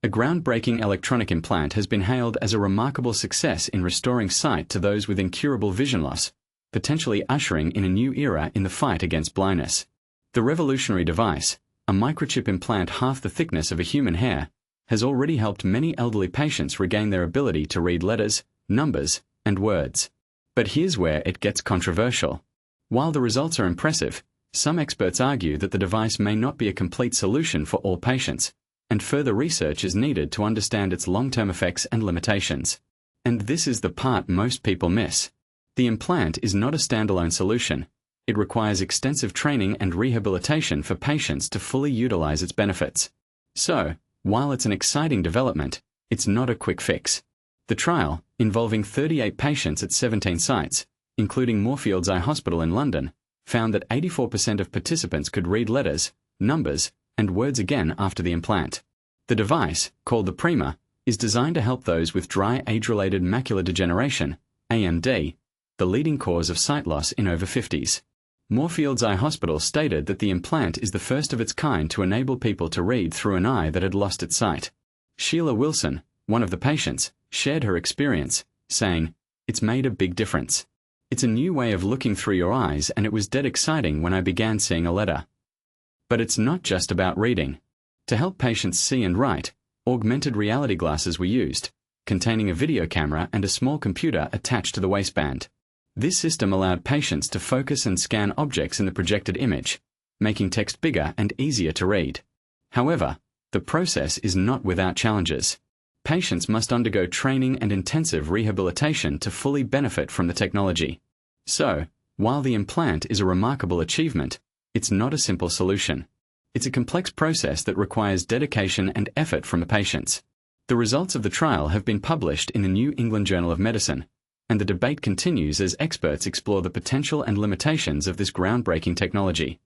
A groundbreaking electronic implant has been hailed as a remarkable success in restoring sight to those with incurable vision loss, potentially ushering in a new era in the fight against blindness. The revolutionary device, a microchip implant half the thickness of a human hair, has already helped many elderly patients regain their ability to read letters, numbers, and words. But here's where it gets controversial. While the results are impressive, some experts argue that the device may not be a complete solution for all patients, and further research is needed to understand its long-term effects and limitations. And this is the part most people miss. The implant is not a standalone solution. It requires extensive training and rehabilitation for patients to fully utilize its benefits. So, while it's an exciting development, it's not a quick fix. The trial, involving 38 patients at 17 sites, including Moorfields Eye Hospital in London, found that 84% of participants could read letters, numbers, and words again after the implant. The device, called the Prima, is designed to help those with dry age-related macular degeneration, AMD, the leading cause of sight loss in over 50s. Moorfields Eye Hospital stated that the implant is the first of its kind to enable people to read through an eye that had lost its sight. Sheila Wilson, one of the patients, shared her experience, saying, "It's made a big difference. It's a new way of looking through your eyes, and it was dead exciting when I began seeing a letter." But it's not just about reading. To help patients see and write, augmented reality glasses were used, containing a video camera and a small computer attached to the waistband. This system allowed patients to focus and scan objects in the projected image, making text bigger and easier to read. However, the process is not without challenges. Patients must undergo training and intensive rehabilitation to fully benefit from the technology. So, while the implant is a remarkable achievement, it's not a simple solution. It's a complex process that requires dedication and effort from the patients. The results of the trial have been published in the New England Journal of Medicine, and the debate continues as experts explore the potential and limitations of this groundbreaking technology.